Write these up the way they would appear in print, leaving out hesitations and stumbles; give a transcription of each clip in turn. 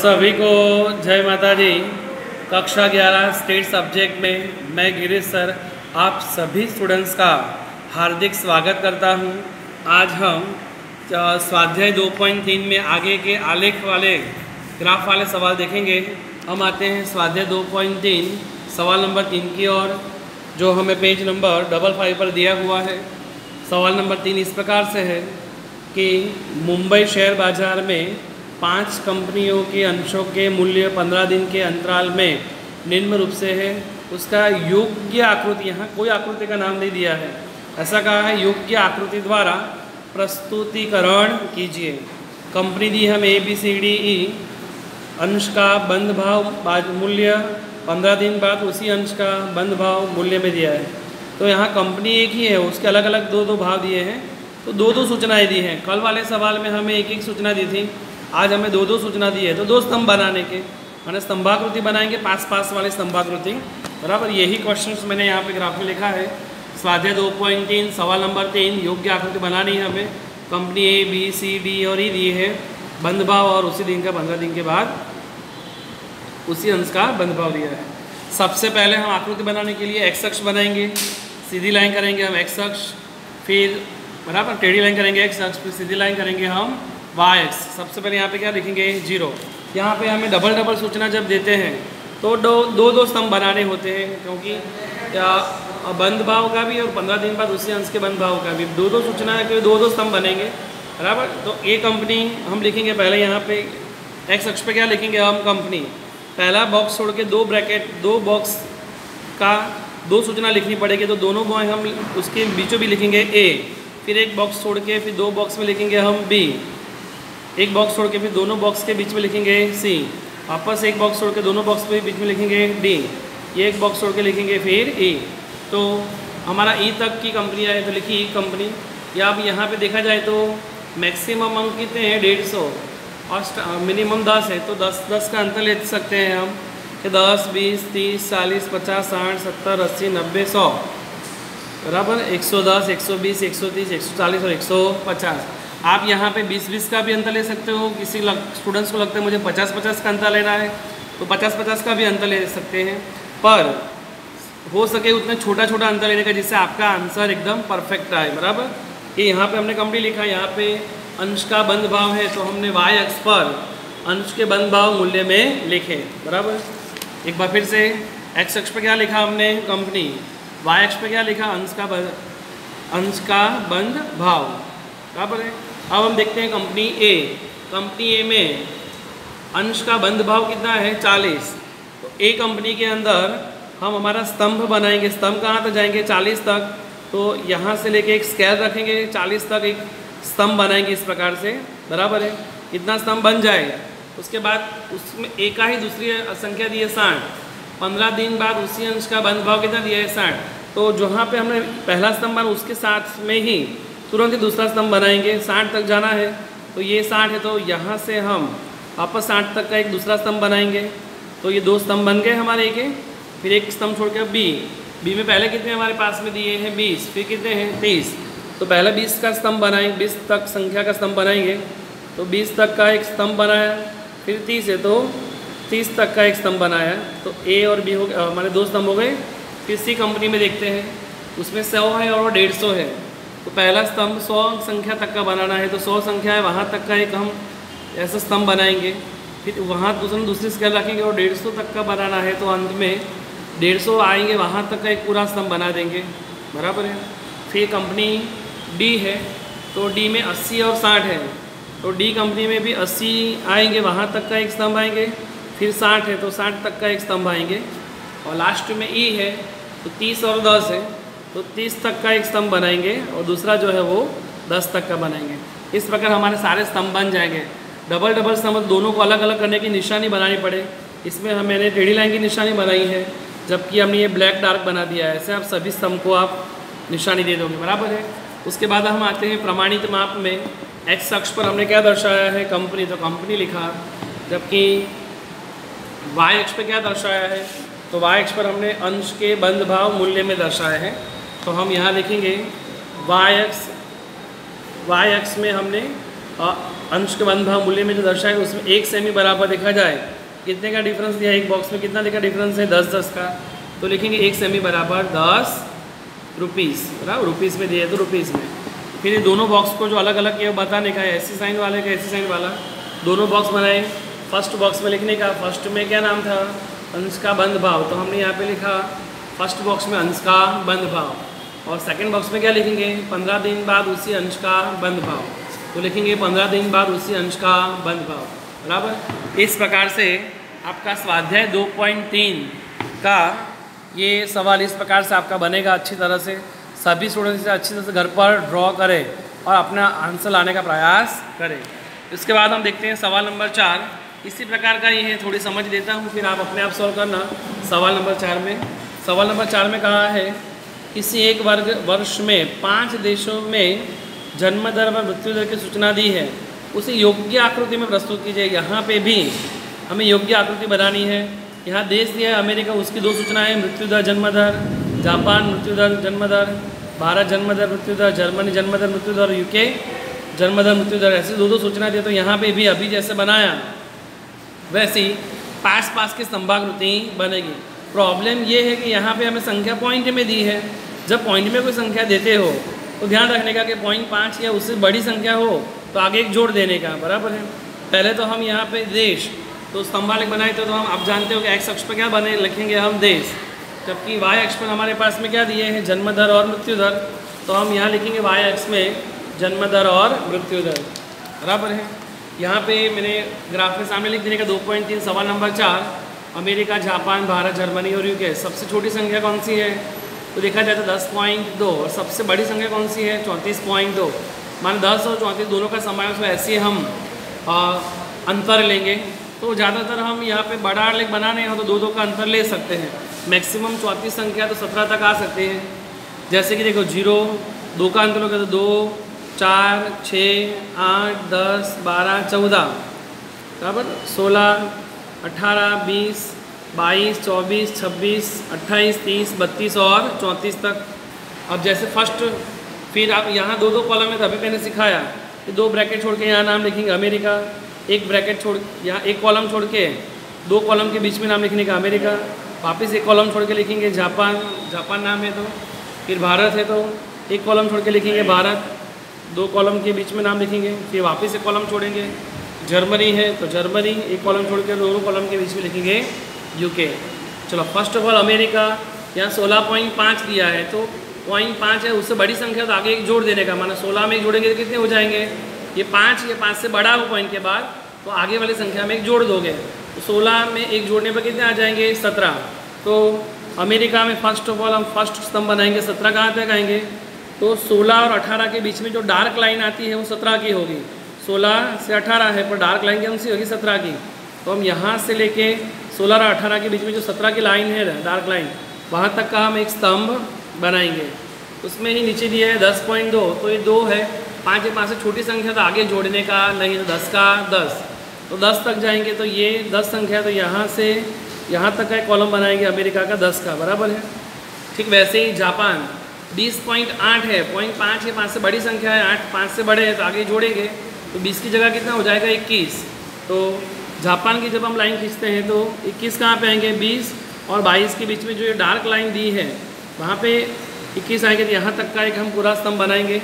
सभी को जय माता दी। कक्षा 11 स्टेट सब्जेक्ट में मैं गिरीश सर आप सभी स्टूडेंट्स का हार्दिक स्वागत करता हूं। आज हम स्वाध्याय 2.3 में आगे के आलेख वाले ग्राफ वाले सवाल देखेंगे। हम आते हैं स्वाध्याय 2.3 सवाल नंबर 3 की ओर, जो हमें पेज नंबर 55 पर दिया हुआ है। सवाल नंबर 3 इस प्रकार से है कि मुंबई शेयर बाजार में 5 कंपनियों के अंशों के मूल्य 15 दिन के अंतराल में निम्न रूप से है। उसका योग्य आकृति, यहाँ कोई आकृति का नाम नहीं दिया है, ऐसा कहा है योग्य आकृति द्वारा प्रस्तुतिकरण कीजिए। कंपनी दी हम ABCDE, अंश का बंद भाव मूल्य 15 दिन बाद उसी अंश का बंद भाव मूल्य में दिया है। तो यहाँ कंपनी एक ही है, उसके अलग अलग दो भाव दिए हैं, तो दो सूचनाएं दी हैं। कल वाले सवाल में हमें एक सूचना दी थी, आज हमें दो सूचना दी है। तो 2 स्तंभ बनाने के मैंने स्तंभाकृति बनाएंगे, पास वाले स्तंभाकृति बराबर। यही क्वेश्चंस मैंने यहाँ पे ग्राफ में लिखा है। स्वाध्याय 2.3 सवाल नंबर 3 योग्य आकृति बनानी है हमें। कंपनी ABCD और E दी है, बंद भाव और उसी दिन का 15 दिन के बाद उसी अंश का बंद भाव दिया है। सबसे पहले हम आकृति बनाने के लिए x अक्ष बनाएंगे, सीधी लाइन करेंगे हम x अक्ष, फिर बराबर टेढ़ी लाइन करेंगे x अक्ष, फिर सीधी लाइन करेंगे हम y अक्ष। सबसे पहले यहाँ पे क्या लिखेंगे 0। यहाँ पे हमें डबल सूचना जब देते हैं तो दो स्तंभ बनाने होते हैं, क्योंकि बंद भाव का भी और 15 दिन बाद उसी अंश के बंद भाव का भी दो सूचना है, दो स्तंभ बनेंगे बराबर। तो ए कंपनी हम लिखेंगे पहले, यहाँ पे x अक्ष पे क्या लिखेंगे हम कंपनी, पहला बॉक्स छोड़ के 2 ब्रैकेट 2 बॉक्स का 2 सूचना लिखनी पड़ेगी, तो दोनों बॉय हम उसके बीचों भी लिखेंगे A, फिर एक बॉक्स छोड़ के फिर 2 बॉक्स में लिखेंगे हम B, एक बॉक्स छोड़ के फिर दोनों बॉक्स के बीच में लिखेंगे C, वापस एक बॉक्स छोड़ के दोनों बॉक्स के बीच में लिखेंगे D, ये एक बॉक्स छोड़ के लिखेंगे फिर E। तो हमारा E तक की कंपनियाँ है, तो लिखी E कंपनी। या अब यहाँ पे देखा जाए तो मैक्सिमम अंक कितने हैं 150 और मिनिमम 10 है, तो 10 का अंतर ले सकते हैं हम कि 10, 20, 30, 40, 50, 60, 70, 80, 90, 100 बराबर। 110, 120, 130, 140 और 150। आप यहाँ पे 20 का भी अंतर ले सकते हो। किसी स्टूडेंट्स को लगता है मुझे 50 का अंतर लेना है, तो 50 का भी अंतर ले सकते हैं, पर हो सके उतना छोटा अंतर लेने का जिससे आपका आंसर एकदम परफेक्ट आए बराबर। ये यहाँ पे हमने कंपनी लिखा, यहाँ पे अंश का बंद भाव है, तो हमने y अक्ष पर अंश के बंद भाव मूल्य में लिखे बराबर। एक बार फिर से x अक्ष पे क्या लिखा हमने कंपनी, y अक्ष पे क्या लिखा अंश का बंद भाव बराबर है। अब हम देखते हैं कंपनी A। कंपनी A में अंश का बंद भाव कितना है 40। तो A कंपनी के अंदर हम हमारा स्तंभ बनाएंगे। स्तंभ कहाँ तक जाएंगे 40 तक, तो यहाँ से लेके एक स्केल रखेंगे 40 तक एक स्तंभ बनाएंगे इस प्रकार से बराबर है। कितना स्तंभ बन जाएगा, उसके बाद उसमें एक का ही दूसरी संख्या दी है 60। 15 दिन बाद उसी अंश का बंद भाव कितना दिया है 60। तो जहाँ पे हमने पहला स्तंभ बना उसके साथ में ही तुरंत ही दूसरा स्तंभ बनाएंगे। 60 तक जाना है, तो ये 60 है, तो यहाँ से हम वापस 60 तक का एक दूसरा स्तंभ बनाएंगे। तो ये 2 स्तंभ बन गए हमारे के। फिर एक स्तंभ छोड़ के बी में पहले कितने हमारे पास में दिए हैं 20, फिर कितने हैं 30। तो पहले 20 का स्तंभ बनाएंगे, 20 तक संख्या का स्तंभ बनाएंगे, तो 20 तक का एक स्तंभ बनाया। फिर 30 है तो 30 तक का एक स्तंभ बनाया। तो A और B हो गए हमारे 2 स्तंभ हो गए। फिर C कंपनी में देखते हैं, उसमें 100 है और 150 है। तो पहला स्तंभ 100 संख्या तक का बनाना है, तो 100 संख्या है वहाँ तक का एक हम ऐसा स्तंभ बनाएंगे। फिर वहाँ दूसरी स्केल रखेंगे और 150 तक का बनाना है, तो अंत में 150 आएंगे वहाँ तक का एक पूरा स्तंभ बना देंगे बराबर है। फिर कंपनी D है, तो D में 80 और 60 है, तो D कंपनी में भी 80 आएंगे वहाँ तक का एक स्तंभ आएंगे। फिर 60 है, तो 60 तक का एक स्तंभ आएंगे। और लास्ट में E है, तो 30 और 10 है, तो 30 तक का एक स्तंभ बनाएंगे और दूसरा जो है वो 10 तक का बनाएंगे। इस प्रकार हमारे सारे स्तंभ बन जाएंगे। डबल स्तंभ दोनों को अलग अलग करने की निशानी बनानी पड़े। इसमें मैंने टेढ़ी लाइन की निशानी बनाई है, जबकि हमने ये ब्लैक डार्क बना दिया है। ऐसे आप सभी स्तंभ को आप निशानी दे दोगे बराबर है। उसके बाद हम आते हैं प्रमाणित माप में। x अक्ष पर हमने क्या दर्शाया है कंपनी, तो कंपनी लिखा, जबकि y अक्ष पर क्या दर्शाया है, तो y अक्ष पर हमने अंश के बंद भाव मूल्य में दर्शाया है। तो हम यहाँ लिखेंगे y अक्ष में हमने अंश के बंद भाव मूल्य में जो दर्शाए उसमें 1 सेमी बराबर देखा जाए, कितने का डिफरेंस दिया, एक बॉक्स में कितना देखा डिफरेंस है 10-10 का, तो लिखेंगे 1 सेमी बराबर 10 रुपीज़, बराबर रुपीज़ में दिए तो रुपीज़ में। फिर ये दोनों बॉक्स को जो अलग अलग किया बताने का है, ऐसी साइन वाले का ऐसी साइन वाला, दोनों बॉक्स बनाए। फर्स्ट बॉक्स में लिखने का, फर्स्ट में क्या नाम था, अंश का बंद भाव, तो हमने यहाँ पे लिखा फर्स्ट बॉक्स में अंश का बंद भाव, और सेकंड बॉक्स में क्या लिखेंगे 15 दिन बाद उसी अंश का बंद भाव, तो लिखेंगे 15 दिन बाद उसी अंश का बंद भाव, बराबर। इस प्रकार से आपका स्वाध्याय 2.3 का ये सवाल इस प्रकार से आपका बनेगा। अच्छी तरह से सभी स्टूडेंट्स से अच्छी तरह से घर पर ड्रॉ करें और अपना आंसर लाने का प्रयास करें। इसके बाद हम देखते हैं सवाल नंबर 4, इसी प्रकार का ये है, थोड़ी समझ देता हूँ फिर आप अपने आप सॉल्व करना। सवाल नंबर 4 में कहा है किसी एक वर्ष में 5 देशों में जन्म दर व मृत्यु दर की सूचना दी है, उसे योग्य आकृति में प्रस्तुत कीजिए। यहाँ पे भी हमें योग्य आकृति बनानी है। यहाँ देश दिया है अमेरिका, उसकी 2 सूचनाएं, मृत्यु दर जन्म दर, जापान मृत्यु दर जन्म दर, भारत जन्म दर मृत्यु दर, जर्मनी जन्म दर मृत्यु दर, यूके जन्म दर मृत्यु दर, ऐसे 2 सूचना दी। तो यहाँ पे भी अभी जैसे बनाया वैसे ही पास की स्तंभाकृति बनेगी। प्रॉब्लम ये है कि यहाँ पे हमें संख्या पॉइंट में दी है। जब पॉइंट में कोई संख्या देते हो तो ध्यान रखने का कि 0.5 या उससे बड़ी संख्या हो तो आगे एक जोड़ देने का, बराबर है। पहले तो हम यहाँ पे देश तो स्तंभालेख बनाए थे, तो हम आप जानते हो कि एक्स अक्ष पर क्या बने लिखेंगे हम देश, जबकि वाई अक्ष पर हमारे पास में क्या दिए हैं जन्म दर और मृत्यु दर, तो हम यहाँ लिखेंगे वाई अक्ष में जन्म दर और मृत्यु दर, बराबर है। यहाँ पे मैंने ग्राफ में सामने लिख देने का 2.3 सवाल number 4, America, Japan, Bharat, Germany और यूके। सबसे छोटी संख्या कौन सी है तो देखा जाए तो 10.2, और सबसे बड़ी संख्या कौन सी है 34.2। मान 10 और 34 दोनों का समावेश हो, ऐसे हम अंतर लेंगे। तो ज़्यादातर हम यहाँ पे बड़ा आलेख बनाने हो तो 2-2 का अंतर ले सकते हैं। मैक्सिमम 34 संख्या तो 17 तक आ सकते हैं। जैसे कि देखो 0, 2 का अंतर होगा तो 2, 4, 6, 8, 10, 12, 14, बराबर 16, 18, 20, 22, 24, 26, 28, 30, 32 और 34 तक। अब जैसे फर्स्ट, फिर आप यहाँ 2-2 कॉलम में तभी मैंने सिखाया कि 2 ब्रैकेट छोड़ के यहाँ नाम लिखेंगे अमेरिका, 1 ब्रैकेट छोड़ यहाँ 1 कॉलम छोड़ के 2 कॉलम के बीच में नाम लिखने का अमेरिका, वापस 1 कॉलम छोड़ के लिखेंगे जापान, जापान नाम है तो, फिर भारत है तो 1 कॉलम छोड़ के लिखेंगे भारत, 2 कॉलम के बीच में नाम लिखेंगे, फिर वापस 1 कॉलम छोड़ेंगे। जर्मनी है तो जर्मनी, 1 कॉलम छोड़ के 2 कॉलम के बीच में लिखेंगे यूके। चलो फर्स्ट ऑफ ऑल अमेरिका, यहाँ 16.5 दिया है तो 0.5 है, उससे बड़ी संख्या तो आगे एक जोड़ देने का, माना 16 में एक जोड़ेंगे तो कितने हो जाएंगे, ये 5, ये 5 से बड़ा हो पॉइंट के बाद तो आगे वाली संख्या में एक जोड़ दोगे तो 16 में एक जोड़ने पर कितने आ जाएंगे 17। तो अमेरिका में फर्स्ट ऑफ ऑल हम फर्स्ट स्तंभ बनाएंगे, 17 कहाँ तक आएंगे, तो 16 और 18 के बीच में जो डार्क लाइन आती है वो 17 की होगी। 16 से 18 है पर डार्क लाइन कौन सी होगी 17 की, तो हम यहाँ से लेके 16 और 18 के बीच में जो 17 की लाइन है डार्क लाइन, वहाँ तक का हम एक स्तंभ बनाएंगे। उसमें ही नीचे दिया है 10.2, तो ये 2 है, 5 या 5 से छोटी संख्या तो आगे जोड़ने का नहीं, तो 10 का 10, तो 10 तक जाएंगे तो ये 10 संख्या, तो यहाँ से यहाँ तक का एक कॉलम बनाएंगे अमेरिका का 10 का, बराबर है। ठीक वैसे ही जापान 20.8 है, 0.5 या 5 से बड़ी संख्या है, 8 5 से बड़े हैं तो आगे जोड़ेंगे तो 20 की जगह कितना हो जाएगा 21। तो जापान की जब हम लाइन खींचते हैं तो 21 कहाँ पे आएंगे, 20 और 22 के बीच में जो ये डार्क लाइन दी है वहाँ पे 21 आएंगे, तो यहाँ तक का एक हम पूरा स्तंभ बनाएंगे।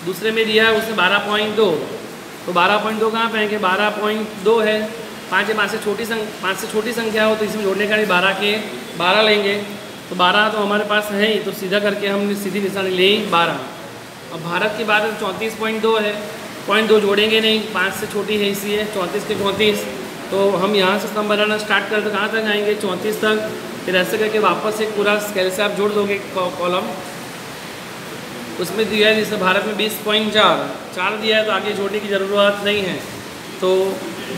दूसरे में दिया है उसने 12.2, तो 12.2 कहाँ पे आएंगे, 12.2 है, 5 या 5 से छोटी संख्या हो तो इसमें जोड़ने का 12 के 12 लेंगे, तो 12 तो हमारे पास है ही, तो सीधा करके हम सीधी निशानी ले 12। अब भारत की बात है तो 34.2 है, 0.2 जोड़ेंगे नहीं, 5 से छोटी है इसलिए 34 के 34, तो हम यहाँ से स्तंभ बनाना स्टार्ट करें तो कहाँ तक आएंगे 34 तक। फिर ऐसे करके वापस एक पूरा स्केल से आप जोड़ दोगे कॉलम, उसमें दिया है जैसे भारत में 20.4 दिया है तो आगे जोड़ने की ज़रूरत नहीं है, तो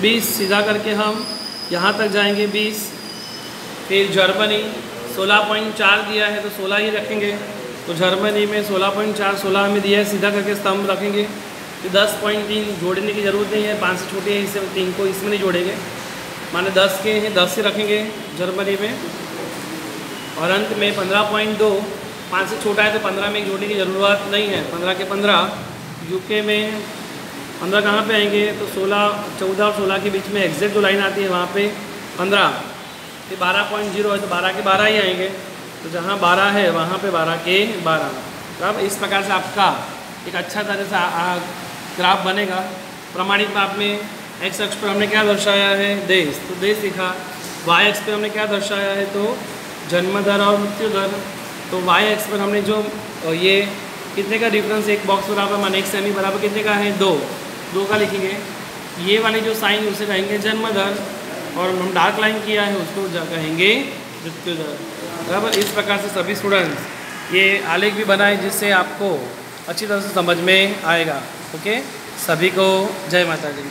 20 सीधा करके हम यहाँ तक जाएंगे 20। फिर जर्मनी 16.4 दिया है तो 16 ही रखेंगे, तो जर्मनी में 16.4 16 में दिया है, सीधा करके स्तंभ रखेंगे। फिर 10.3 जोड़ने की ज़रूरत नहीं है, 5 से छोटे हैं इससे 3 को इसमें नहीं जोड़ेंगे, माने 10 के हैं 10 से रखेंगे जर्मनी में। और अंत में 15.2, 5 से छोटा है तो 15 में जोड़ने की ज़रूरत नहीं है, 15 के 15। यूके में 15 कहाँ पे आएंगे? तो 16, 14 और 16 के बीच में एग्जैक्ट जो लाइन आती है वहाँ पे 15, फिर 12.0 है तो 12 के 12 ही आएंगे। तो जहाँ 12 है वहाँ पे 12 के 12। तो अब इस प्रकार से आपका एक अच्छा तरह से ग्राफ बनेगा। प्रमाणित माप में एक्स अक्ष पर हमने क्या दर्शाया है? देश, तो देश लिखा। वाई अक्ष पर हमने क्या दर्शाया है? तो जन्म दर और मृत्यु दर। तो वाई अक्ष पर हमने जो ये कितने का डिफरेंस, एक बॉक्स बराबर मान 1 सेमी बराबर कितने का है? 2 का लिखेंगे। ये वाली जो साइन उसे कहेंगे जन्म दर, और हम डार्क लाइन किया है उसको कहेंगे मृत्यु दर। बराबर इस प्रकार से सभी स्टूडेंट्स ये आलेख भी बनाए जिससे आपको अच्छी तरह से समझ में आएगा। ओके, सभी को जय माता दी।